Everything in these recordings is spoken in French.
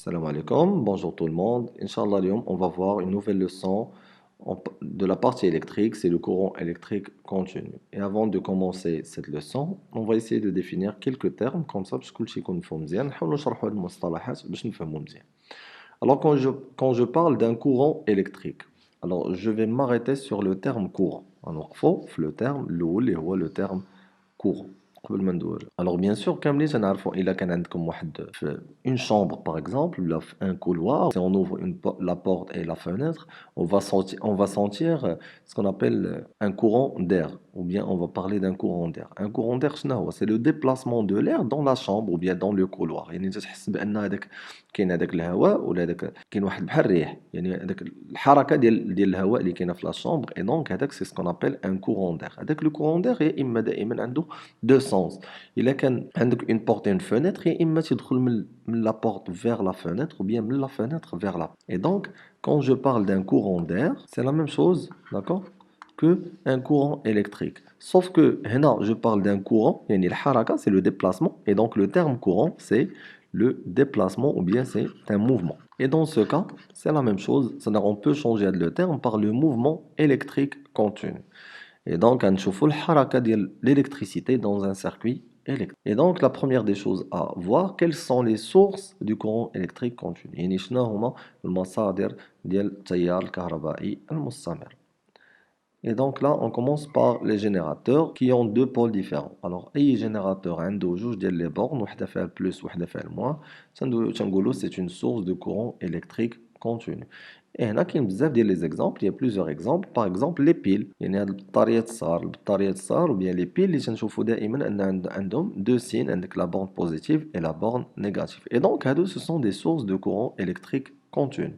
Salam alaikum, bonjour tout le monde. Inch'Allah, اليوم, on va voir une nouvelle leçon de la partie électrique, c'est le courant électrique continu. Et avant de commencer cette leçon, on va essayer de définir quelques termes comme ça باش كلشي يكون مفهوم مزيان. نحاول نشرحوا المصطلحات باش نفهموا مزيان. Alors quand je parle d'un courant électrique, alors je vais m'arrêter sur le terme courant. Alors faut le terme الأول اللي هو le terme courant. قبل ما ندور. Alors bien sûr كاملين تنعرفوا إلا كان عندكم واحد في une chambre par exemple ولا في un couloir, si on ouvre la porte et la fenêtre, on va sentir ce qu'on appelle un courant d'air ou bien on va parler d'un courant d'air. Un courant d'air شنو هو؟ C'est le déplacement de l'air dans la chambre ou bien dans le couloir. يعني انت تحس بأن هذاك كاين هذاك الهواء ولا هذاك كاين واحد بحال الريح، يعني هذاك الحركه ديال الهواء اللي كاينه في لا شامبر، اي دونك هذاك سي سكون ابل ان كورون دير. هذاك لو كورون دير يا اما دائما عنده دو سونس، الا كان عندك اون بورت اون فenêtre يا اما تدخل من لا بورت فيغ لا فenêtre ou bien من لا فenêtre vers la. Et donc quand je parle d'un courant d'air, c'est la même chose, d'accord, que un courant électrique. Sauf que هنا je parle d'un courant، يعني الحركه c'est le déplacement, et donc le terme courant c'est le déplacement ou bien c'est un mouvement. Et dans ce cas, c'est la même chose, c'est-à-dire on peut changer le terme par le mouvement électrique continu. Et donc, on voit l'électricité dans un circuit électrique. Et donc, la première des choses à voir, quelles sont les sources du courant électrique continu. يعني شنو هما المصادر ديال التيار الكهربائي المستمر. Et donc là, on commence par les générateurs qui ont deux pôles différents. Alors, أي générateur عنده جوج ديال les bornes, وحدة فيها البلس وحدة فيها الموان. تنقولوا c'est une source de courant électrique continu. Et هنا كاين بزاف ديال les exemples, il y a plusieurs exemples. Par exemple, les piles. يعني هاد البطاريات الصغار ou bien les piles اللي تنشوفوا دائما أن عندهم deux signes, عندك la borne positive et la borne négative. Et donc, هادو ce sont des sources de courant électrique continu.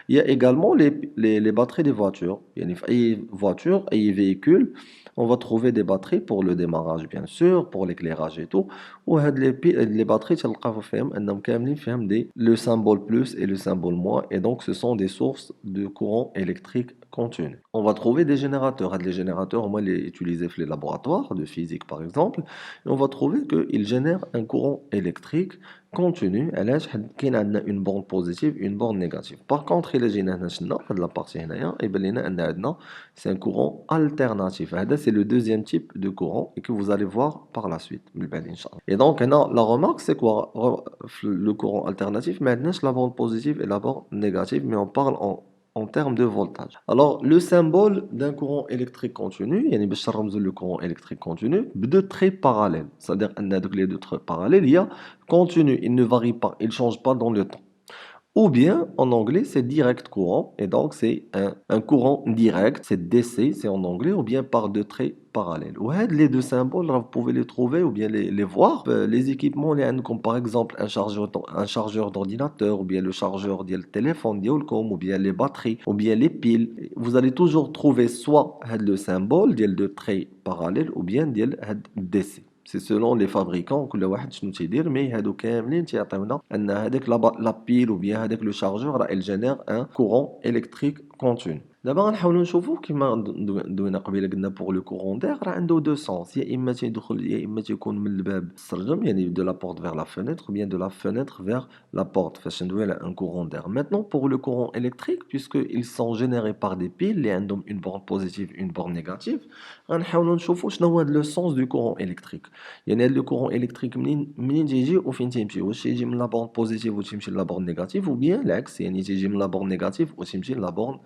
Il y a également les batteries des voitures. يعني في أي voiture, أي véhicule, on va trouver des batteries pour le démarrage bien sûr, pour l'éclairage et tout. وهاد les batteries تلقاو فيهم أنهم كاملين فيهم le symbole plus et le symbole moins, et donc ce sont des sources de courant électrique continu. On va trouver des générateurs. Les générateurs, on va les utiliser dans les laboratoires de physique par exemple, et on va trouver qu'ils génèrent un courant électrique continu. علاش كاين عندنا une borne positive une borne négative. Par contre إلا جينا هنا شفنا هاد la partie هنايا يبان لنا أن عندنا c'est un courant alternatif. هذا c'est le deuxième type de courant et que vous allez voir par la suite من بعد إن شاء الله. Et donc هنا la remarque c'est quoi? Le courant alternatif ما عندناش la borne positive et la borne négative, mais on parle en termes de voltage. Alors, le symbole d'un courant électrique continu, يعني باش نرمزوا le courant électrique continu, deux traits parallèles. C'est-à-dire que les deux traits parallèles, il y a continu, il ne varie pas, il ne change pas dans le temps. Ou bien, en anglais, c'est direct courant, et donc c'est un courant direct, c'est DC, c'est en anglais, ou bien par deux traits parallèles. Ou les deux symboles, là, vous pouvez les trouver ou bien les voir. Les équipements, comme par exemple un chargeur d'ordinateur, ou bien le chargeur du téléphone, ou bien les batteries, ou bien les piles. Vous allez toujours trouver soit le symbole de traits parallèles, ou bien DC. C'est selon les fabricants كل واحد شنو تيدير، مي هادو كاملين تيعطيونا ان هذاك لا بيل ou bien هذاك لو شارجور راه il génère un courant électrique continu. دابا غنحاولوا نشوفوا كيما دوينا قبيله قلنا بور لو كورون دير راه عنده دو سونس، يا اما تيدخل يا اما تيكون من الباب السرجم يعني دو لا بورت فيغ لا فenêtre ou bien de la fenêtre vers la porte فاش ندوي على un courant d'air. Maintenant pour le courant électrique, puisque ils sont générés par des piles اللي عندهم une borne positive une borne négative، غنحاولوا نشوفوا شنو هو لو سونس du courant électrique. يعني هاد لو كورون الكتريك منين تيجي وفين تيمشي؟ واش تيجي من لا بورن بوزيتيف وتمشي لا بورن نيجاتيف، ou bien العكس يعني تيجي من لا بورن نيجاتيف وتمشي لا بورن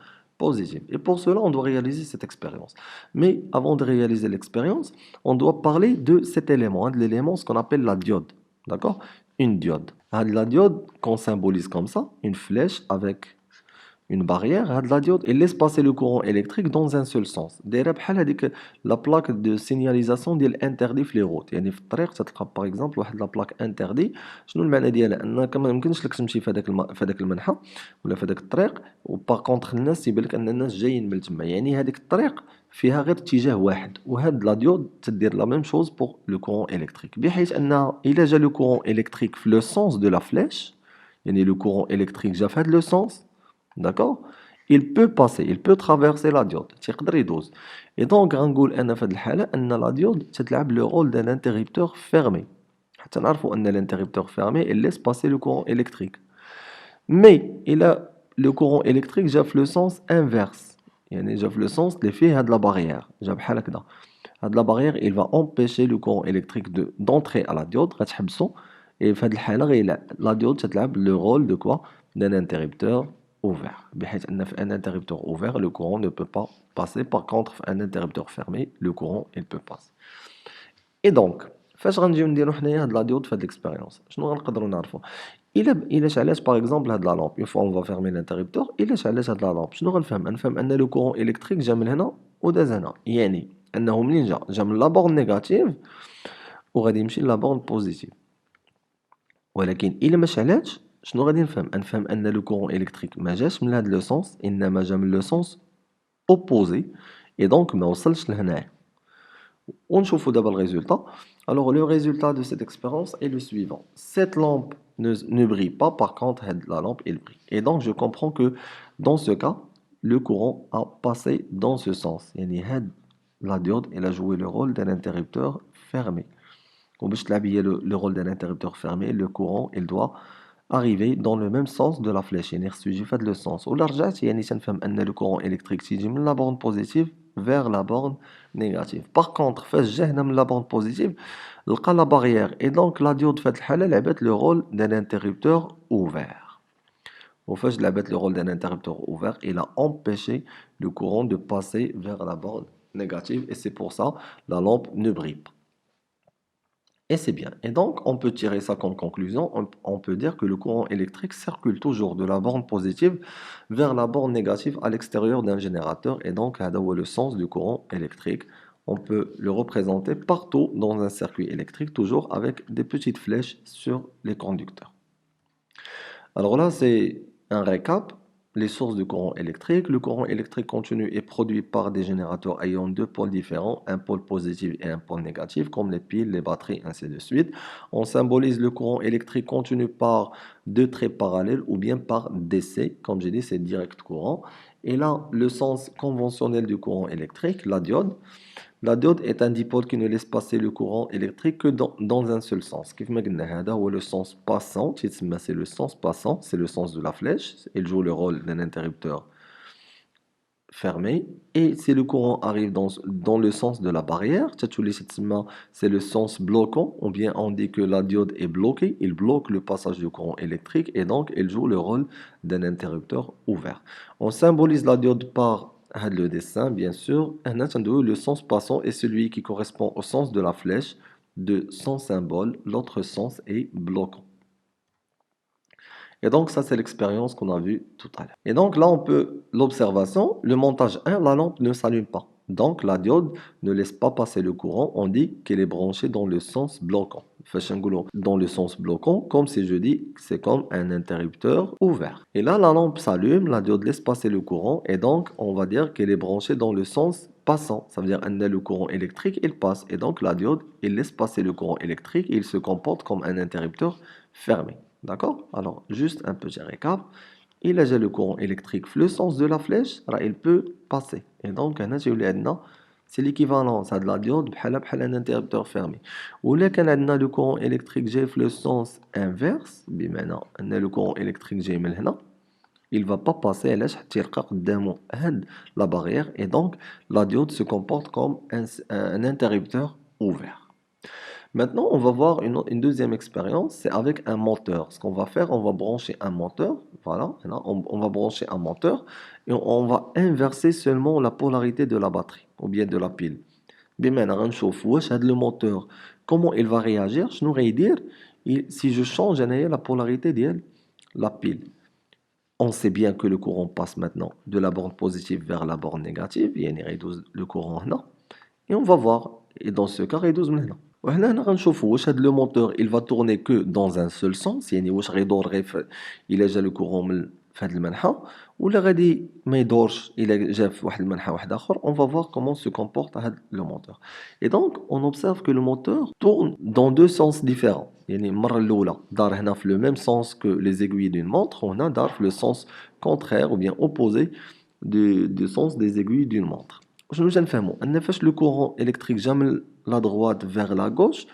positive. Et pour cela, on doit réaliser cette expérience. Mais avant de réaliser l'expérience, on doit parler de cet élément, de l'élément ce qu'on appelle la diode. D'accord? Une diode. La diode qu'on symbolise comme ça, une flèche avec une barrière, la diode, elle laisse passer le courant électrique dans un seul sens. دايره بحال هذيك la plaque de signalisation ديال interdit في les routes. يعني في الطريق تلقى par exemple واحد la plaque interdit. شنو المعنى ديالها؟ انك ما يمكنش لك تمشي في هذاك المنحى ولا في هذاك الطريق، وبار كونطخ الناس تيبان لك ان الناس جايين من تما، يعني هذيك الطريق فيها غير اتجاه واحد. وهاد لا ديود تدير لا ميم شوز بور لو كورون الكتريك، بحيث ان الا جا لو كورون الكتريك في لو سونس دو لا فليش، يعني لو كورون الكتريك جا في هاد لو سونس، d'accord, il peut passer, il peut traverser la diode تيقدر يدوز. Et donc غنقول انا في هذه الحاله ان لا ديود تتلعب لو رول دان انترربتور فيرمي، حتى نعرفوا ان الانترربتور فيرمي il laisse passer le courant électrique. mais le courant électrique جا في le sens inverse. يعني جا في le sens اللي فيه هاد la barrière. جا بحال هكذا. هاد la barrière, il va empêcher le courant électrique d'entrer à la diode, غتحبسو. Et في هاد الحالة la diode تتلعب le rôle de quoi? D'un interrupteur ouvert. بحيث أن في un interrupteur ouvert, le courant ne peut pas passer. Par contre, في un interrupteur fermé, le courant, il peut passer. Et donc, فاش غنجيو نديرو حنايا هاد لا ديود في هاد l'expérience شنو غنقدروا نعرفوا الا شعلات باغ اكزومبل هاد لا لامب اون فوا اون فا فيرمي لانتريبتور الا شعلات هاد لا لامب شنو غنفهم ان لو كورون الكتريك جا من هنا وداز هنا يعني انه منين جا من لا بورن نيجاتيف وغادي يمشي لا بورن بوزيتيف ولكن الا ما شعلاتش شنو غادي نفهم ان لو كورون الكتريك ما جاش من هاد لو سونس انما جا من لو سونس اوبوزي اي دونك ما وصلش لهنايا ونشوفوا دابا الريزولتا. Alors le résultat de cette expérience est le suivant. Cette lampe ne brille pas, par contre la lampe elle brille. Et donc je comprends que dans ce cas, le courant a passé dans ce sens. يعني la diode elle a joué le rôle d'un interrupteur fermé. وباش تلعب le rôle d'un interrupteur fermé, le courant il doit arriver dans le même sens de la flèche. يعني خصو يجي في هذا le sens. ولا رجعت يعني تنفهم ان le courant électrique تيجي من la borne positive vers la borne négative. Par contre, فاش جا هنا من la borne positive لقى la barrière et donc la diode في هذه الحالة لعبت le rôle d'un interrupteur ouvert. وفاش لعبت le rôle d'un interrupteur ouvert, il a empêché le courant de passer vers la borne négative et c'est pour ça la lampe ne brille pas. Et c'est bien. Et donc, on peut tirer ça comme conclusion. On peut dire que le courant électrique circule toujours de la borne positive vers la borne négative à l'extérieur d'un générateur. Et donc, le sens du courant électrique, on peut le représenter partout dans un circuit électrique, toujours avec des petites flèches sur les conducteurs. Alors là, c'est un récap. Les sources de courant électrique. Le courant électrique continu est produit par des générateurs ayant deux pôles différents, un pôle positif et un pôle négatif, comme les piles, les batteries, ainsi de suite. On symbolise le courant électrique continu par deux traits parallèles ou bien par DC. Comme j'ai dit, c'est direct courant. Et là, le sens conventionnel du courant électrique, la diode. La diode est un dipôle qui ne laisse passer le courant électrique que dans un seul sens. كيف ما قلنا هذا هو le sens passant, c'est le sens passant, c'est le sens de la flèche. Il joue le rôle d'un interrupteur fermé. Et si le courant arrive dans le sens de la barrière, c'est le sens bloquant, ou bien on dit que la diode est bloquée, il bloque le passage du courant électrique et donc il joue le rôle d'un interrupteur ouvert. On symbolise la diode par le dessin, bien sûr. Le sens passant est celui qui correspond au sens de la flèche de son symbole. L'autre sens est bloquant. Et donc, ça, c'est l'expérience qu'on a vue tout à l'heure. Et donc, là, on peut, l'observation, le montage 1, la lampe ne s'allume pas. Donc, la diode ne laisse pas passer le courant. On dit qu'elle est branchée dans le sens bloquant. Dans le sens bloquant, comme si je dis, c'est comme un interrupteur ouvert. Et là, la lampe s'allume, la diode laisse passer le courant. Et donc, on va dire qu'elle est branchée dans le sens passant. Ça veut dire que le courant électrique, il passe. Et donc, la diode, il laisse passer le courant électrique et il se comporte comme un interrupteur fermé. D'accord? Alors, juste un petit récap. Il a le courant électrique, le sens de la flèche, il peut passer. Et donc, c'est l'équivalent de la diode بحال un interrupteur fermé. Ou là, le courant électrique j'ai le sens inverse, بمعنى أن le courant électrique جاي من هنا, il ne va pas passer حتى يلقى قدامه la barrière et donc la diode se comporte comme un interrupteur ouvert. Maintenant, on va voir une deuxième expérience, c'est avec un moteur. Ce qu'on va faire, on va brancher un moteur, voilà, on va brancher un moteur et on va inverser seulement la polarité de la batterie ou bien de la pile. بمعنى غنشوف واش هذا le moteur, comment il va réagir, شنو غيدير si je change la polarité de la pile. On sait bien que le courant passe maintenant de la borne positive vers la borne négative, يعني غيدوز le courant هنا, et on va voir, et dans ce cas غيدوز من هنا. وهنا غنشوفوا واش هذا لو موتور il va tourner que dans un seul sens, يعني واش غيدور غير الا جا لو كورون من في هذا المنحى ولا غادي ما يدورش الا جا في واحد المنحى واحد اخر. On va voir comment se comporte هذا le moteur. Et donc on observe que le moteur tourne dans deux sens différents. يعني المره الاولى دار هنا في le même sens que les aiguilles d'une montre وهنا دار في le sens contraire ou bien opposé du sens des aiguilles d'une montre. شنو تنفهموا ان فاش لو كورون الكتريك جا من la droite vers la gauche,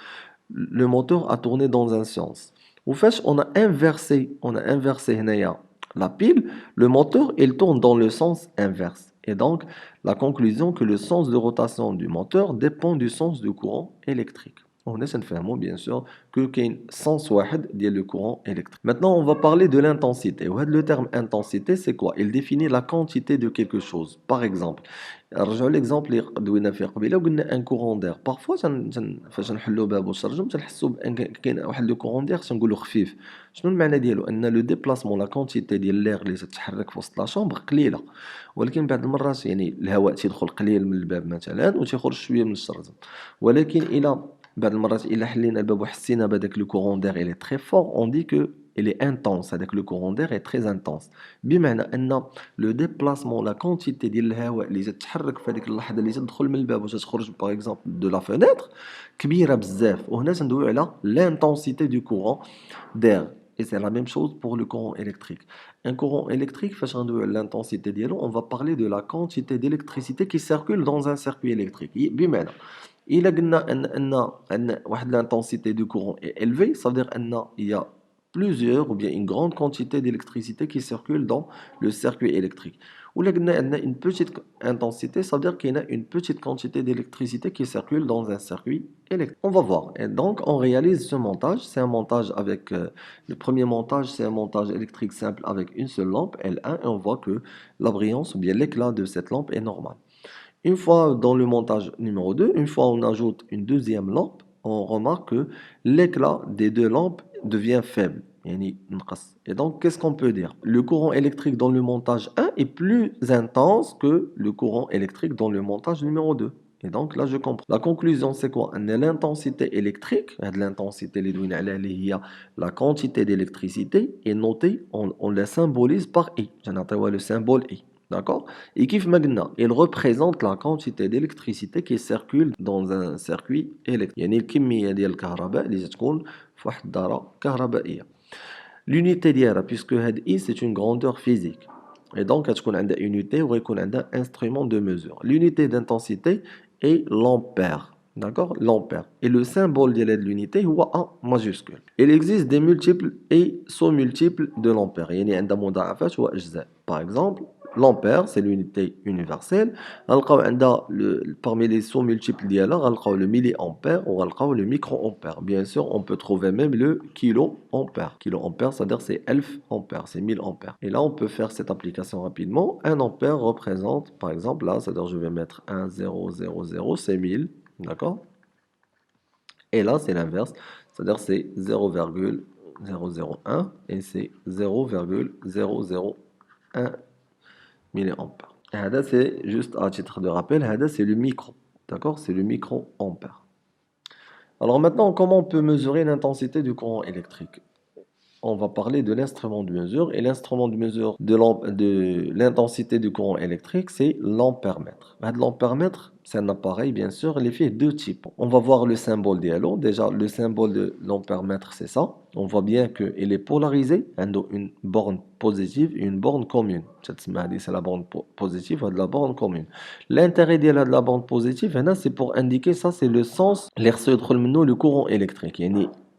le moteur a tourné dans un sens. Au fait, on a inversé هنايا la pile, le moteur, il tourne dans le sens inverse. Et donc, la conclusion que le sens de rotation du moteur dépend du sens du courant électrique. On essaie de faire bien sûr que qu'il y a un sens واحد ديال le courant électrique. Maintenant, on va parler de l'intensité. Le terme intensité, c'est quoi? Il définit la quantité de quelque chose. Par exemple, نرجعوا l'exemple اللي دوينا فيه قبيله وقلنا ان كورون دير بارفوا فاش نحلوا باب وشرجم تنحسوا بان كاين واحد لو كورون دير تنقولوا خفيف. شنو المعنى ديالو؟ ان لو ديبلاسمون لا كونتيتي ديال لير اللي تتحرك في وسط لا شومبر قليله، ولكن بعض المرات يعني الهواء تيدخل قليل من الباب مثلا وتيخرج شويه من الشرجم، ولكن الى بعض المرات الى حلينا الباب وحسينا بهذاك لو كورون دير الي تري فور اون دي كو il est intense, هذاك لو كورون دير est très intense. بمعنى ان لو ديبلاسمون لا كونتيتي ديال الهواء اللي تتحرك في هذيك اللحظه اللي تدخل من الباب وتخرج باغ اكزومبل دو لا فينيتر كبيره بزاف، وهنا تندويو على l'intensité du courant d'air. Et c'est la même chose pour le courant électrique. Un courant électrique, فاش غندويو على l'intensité ديالو, on va parler de la quantité d'électricité qui circule dans un circuit électrique. بمعنى إلا قلنا أن واحد l'intensité du courant est élevée, ça veut dire أن il y a plusieurs ou bien une grande quantité d'électricité qui circule dans le circuit électrique. Ou là, une petite intensité, ça veut dire qu'il y a une petite quantité d'électricité qui circule dans un circuit électrique. On va voir. Et donc, on réalise ce montage. C'est un montage avec... le premier montage, c'est un montage électrique simple avec une seule lampe, L1, et on voit que la brillance ou bien l'éclat de cette lampe est normal. Une fois dans le montage numéro 2, une fois on ajoute une deuxième lampe, on remarque que l'éclat des deux lampes devient faible. Et donc, qu'est-ce qu'on peut dire? Le courant électrique dans le montage 1 est plus intense que le courant électrique dans le montage numéro 2. Et donc, là, je comprends. La conclusion, c'est quoi? L'intensité électrique, l'intensité, la quantité d'électricité est notée, on la symbolise par I. J'en le symbole I. D'accord? Et كيف ما قلنا, il représente la quantité d'électricité qui circule dans un circuit électrique. يعني الكمية ديال الكهرباء اللي تكون في واحد الدارة كهربائية. L'unité ديالها, puisque هاد I c'est une grandeur physique. Et donc غتكون عندها unité وغيكون عندها instrument de mesure. L'unité d'intensité est l'ampère. D'accord? L'ampère. Et le symbole de l'unité هو A majuscule. Il existe des multiples et sous-multiples de l'ampère. يعني عندها مضاعفات وأجزاء. Par exemple, l'ampère, c'est l'unité universelle. Parmi les sous-multiples ديالها, غنلقاو le milliampère ou غنلقاو le microampère. Bien sûr, on peut trouver même le kiloampère. Kiloampère, c'est-à-dire c'est 1000 ampères, c'est 1000 ampères. Et là, on peut faire cette application rapidement. Un ampère représente, par exemple, là, c'est-à-dire je vais mettre 1, 0, 0, 0, c'est 1000. D'accord? Et là, c'est l'inverse. C'est-à-dire c'est 0,001 et c'est 0,001 milliampères. Et c'est juste à titre de rappel, c'est le micro. D'accord? C'est le microampère. Alors maintenant, comment on peut mesurer l'intensité du courant électrique? On va parler de l'instrument de mesure. Et l'instrument de mesure de l'intensité du courant électrique, c'est l'ampèremètre. L'ampèremètre, c'est un appareil, bien sûr, il est fait de deux types. On va voir le symbole d'IALO. Déjà, le symbole de l'ampèremètre, c'est ça. On voit bien qu'il est polarisé. Il y a une borne positive et une borne commune. C'est la borne positive et la borne commune. L'intérêt de la borne positive, c'est pour indiquer ça, c'est le sens, le courant électrique.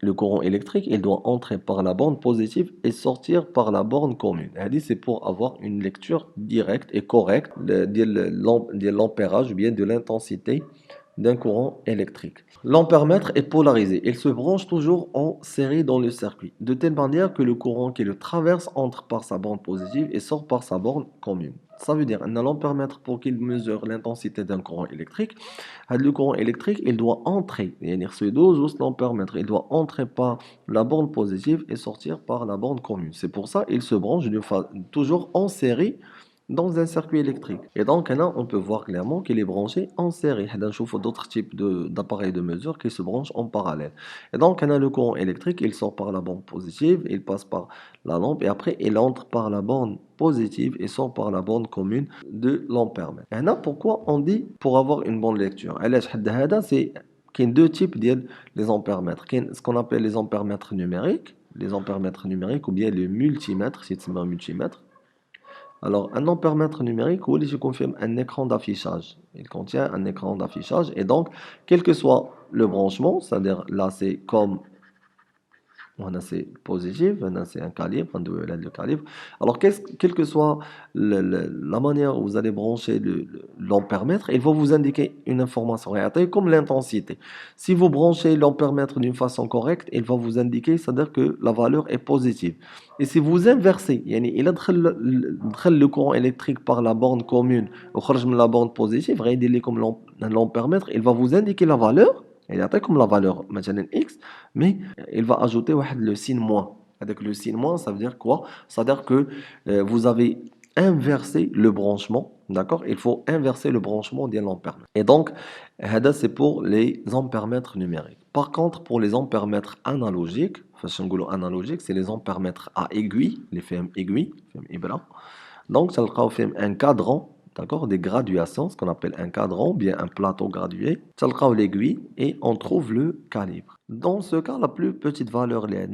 Le courant électrique, il doit entrer par la borne positive et sortir par la borne commune. C'est pour avoir une lecture directe et correcte de l'ampérage ou bien de l'intensité d'un courant électrique. L'ampèremètre est polarisé. Il se branche toujours en série dans le circuit, de telle manière que le courant qui le traverse entre par sa borne positive et sort par sa borne commune. Ça veut dire que l'ampèremètre, pour qu'il mesure l'intensité d'un courant électrique, le courant électrique, il doit entrer, ce dose l'ampèremètre, il doit entrer par la borne positive et sortir par la borne commune. C'est pour ça qu'il se branche toujours en série dans un circuit électrique. Et donc là, on peut voir clairement qu'il est branché en série. On voit d'autres types d'appareils de mesure qui se branchent en parallèle. Et donc on a le courant électrique, il sort par la borne positive, il passe par la lampe et après il entre par la borne positive et sort par la borne commune de l'ampèremètre. Et là, pourquoi on dit pour avoir une bonne lecture? C'est qu'il y a deux types de ampèremètres. Il y a ce qu'on appelle les ampèremètres numériques ou bien les multimètres, si c'est un multimètre. Alors, un ampèremètre numérique, je confirme un écran d'affichage. Il contient un écran d'affichage et donc, quel que soit le branchement, c'est-à-dire là, c'est comme On a c'est positif, on a c'est un calibre, le calibre. Alors, quelle que soit la manière où vous allez brancher l'ampèremètre, il va vous indiquer une information réelle, comme l'intensité. Si vous branchez l'ampèremètre d'une façon correcte, il va vous indiquer, c'est-à-dire que la valeur est positive. Et si vous inversez, il a le courant électrique par la borne commune, ou la borne positive, il comme l'ampèremètre, il va vous indiquer la valeur, il a comme la valeur, maintenant X, mais il va ajouter le signe moins. Avec le signe moins, ça veut dire quoi? Ça veut dire que vous avez inversé le branchement, d'accord? Il faut inverser le branchement de l'ampèremètre. Et donc, c'est pour les ampèremètres numériques. Par contre, pour les ampèremètres analogiques, c'est les ampèremètres à aiguille, les FM aiguille, FM ibra. Donc, ça fait un cadran, d'accord, des graduations, ce qu'on appelle un cadran, bien un plateau gradué. Ça l'aiguille et on trouve le calibre. Dans ce cas, la plus petite valeur est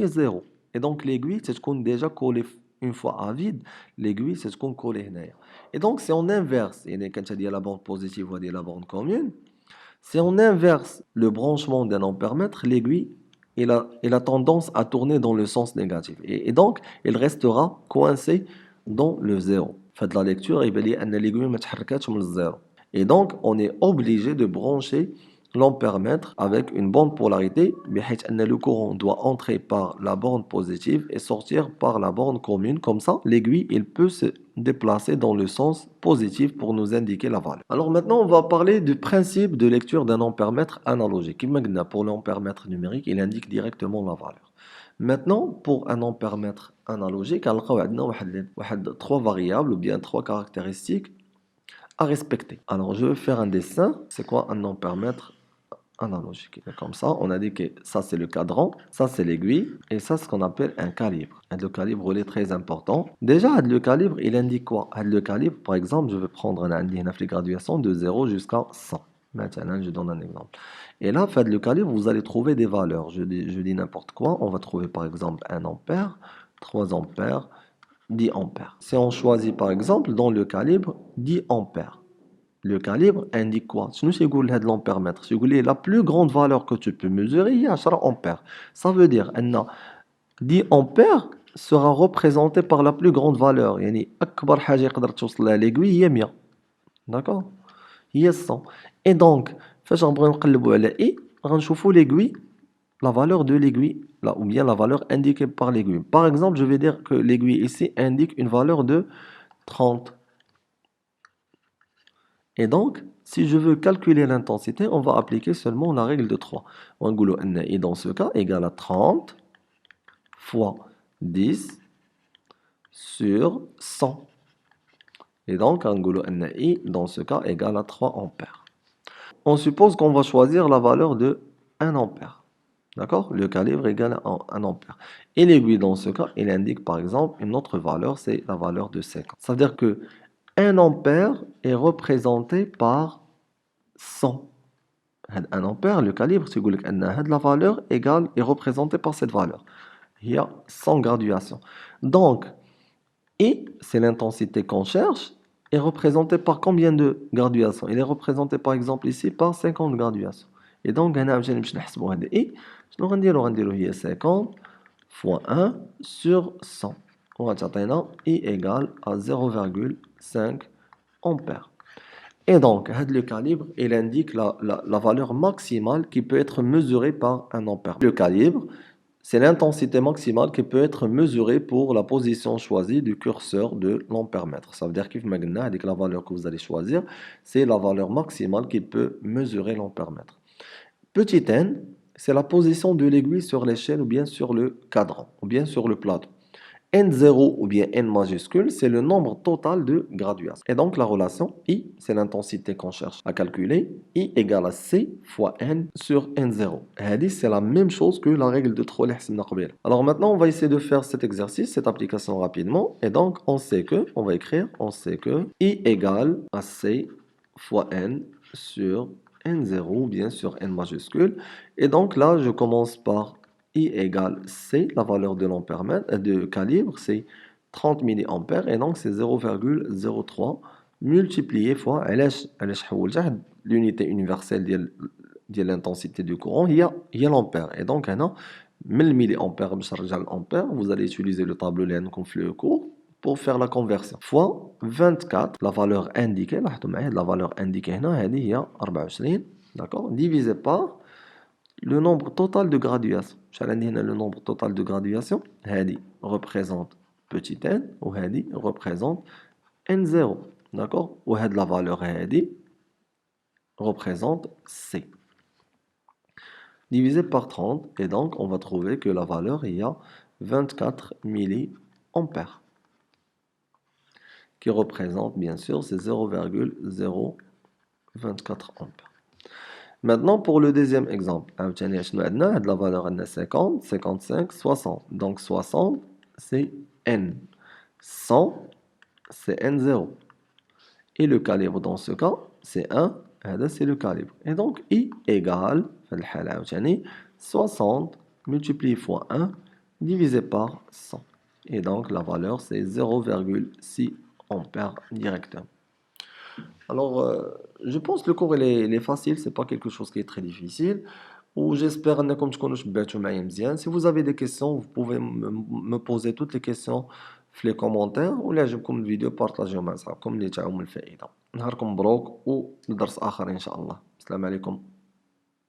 0. Et donc, l'aiguille, c'est ce qu'on a déjà collé une fois à vide. L'aiguille, c'est ce qu'on collé. Et donc, si on inverse, quand tu dis la borne positive ou la borne commune, si on inverse le branchement d'un ampèremètre, l'aiguille, il a tendance à tourner dans le sens négatif. Et donc, il restera coincé dans le zéro. Faites la lecture et l'aiguille ne تحركاتش من zéro. Et donc, on est obligé de brancher l'ampèremètre avec une bonne polarité, بحيث أن le courant doit entrer par la borne positive et sortir par la borne commune. Comme ça, l'aiguille, il peut se déplacer dans le sens positif pour nous indiquer la valeur. Alors maintenant, on va parler du principe de lecture d'un ampèremètre analogique. Pour l'ampèremètre numérique, il indique directement la valeur. Maintenant, pour un ampèremètre analogique, on a trois variables ou bien trois caractéristiques à respecter. Alors, je vais faire un dessin. C'est quoi un ampèremètre analogique? Comme ça, on a dit que ça, c'est le cadran, ça, c'est l'aiguille, et ça, c'est ce qu'on appelle un calibre. Et le calibre, il est très important. Déjà, le calibre, il indique quoi? Le calibre, par exemple, je vais prendre une graduation de 0 jusqu'à 100. Maintenant, je donne un exemple. Et là, le calibre, vous allez trouver des valeurs. Je dis n'importe quoi. On va trouver, par exemple, 1 ampère, 3 ampères, 10 ampères. Si on choisit, par exemple, dans le calibre, 10 ampères. Le calibre indique quoi? C'est l'ampèremètre. La plus grande valeur que tu peux mesurer, il y a 10 ampères. Ça veut dire que 10 ampères sera représenté par la plus grande valeur. أكبر حاجة يقدر توصل لها l'aiguille هي 100. D'accord? هي 100. Et donc, فاش غنبغيو نقلبوا على I, غنشوفوا l'aiguille, la valeur de l'aiguille, là, ou bien la valeur indiquée par l'aiguille. Par exemple, je vais dire que l'aiguille ici indique une valeur de 30. Et donc, si je veux calculer l'intensité, on va appliquer seulement la règle de 3. Et dans ce cas, égale à 30 fois 10 sur 100. Et donc, I, dans ce cas, égale à 3 ampères. On suppose qu'on va choisir la valeur de 1 ampère. D'accord? Le calibre égale à 1 ampère. Et l'aiguille, dans ce cas, il indique par exemple une autre valeur, c'est la valeur de 50. Ça veut dire que 1 ampère est représenté par 100. 1 ampère, le calibre, c'est la valeur égale est représentée par cette valeur. Il y a 100 graduations. Donc, I, c'est l'intensité qu'on cherche, est représentée par combien de graduations? Il est représenté par exemple ici par 50 graduations. Et donc, on va I, 50 fois 1 sur 100. On va dire I égale à 0,5 ampères. Et donc, le calibre, il indique la valeur maximale qui peut être mesurée par un ampère. Le calibre, c'est l'intensité maximale qui peut être mesurée pour la position choisie du curseur de l'ampèremètre. Ça veut dire que la valeur que vous allez choisir, c'est la valeur maximale qui peut mesurer l'ampèremètre. Petit n, c'est la position de l'aiguille sur l'échelle ou bien sur le cadran ou bien sur le plateau. N0 ou bien N majuscule, c'est le nombre total de graduations. Et donc la relation I, c'est l'intensité qu'on cherche à calculer. I égale à C fois N sur N0. Et c'est la même chose que la règle de Trolley. Alors maintenant, on va essayer de faire cet exercice, cette application rapidement. Et donc, on sait que I égale à C fois N sur N0 ou bien sur N majuscule. Et donc là, je commence par I égale C, la valeur de l'ampèremètre, de calibre, c'est 30 mA, et donc c'est 0,03 multiplié fois l'unité universelle de l'intensité du courant, il y a l'ampère. Et donc, من الميلي امبير باش نرجع للامبير vous allez utiliser le tableau اللي عندكم في le cours pour faire la conversion fois 24 la valeur indiquée لاحظتوا معايا la valeur indiquée هنا هذه هي 24 d'accord divisé par le nombre total de graduation شحال عندي هنا le nombre total de graduation هذه représente petit n وهذه représente n0 d'accord وهاد la valeur هذه représente c divisé par 30 et donc on va trouver que la valeur il y a 24 milliampères qui représente bien sûr c'est 0,024 ampères. Maintenant pour le deuxième exemple, la valeur est 50, 55, 60. Donc 60 c'est n, 100 c'est n0 et le calibre dans ce cas c'est 1. C'est le calibre. Et donc, I égale 60 multiplié fois 1 divisé par 100. Et donc, la valeur, c'est 0,6 ampères directement. Alors, je pense que le cours, il est facile. Ce n'est pas quelque chose qui est très difficile. Ou j'espère que si vous avez des questions, vous pouvez me poser toutes les questions في les commentaires ولا عجبكم الفيديو بارطاجيو مع صحابكم اللي تعاهم الفائدة. نهاركم مبروك ودرس آخر إن شاء الله. السلام عليكم.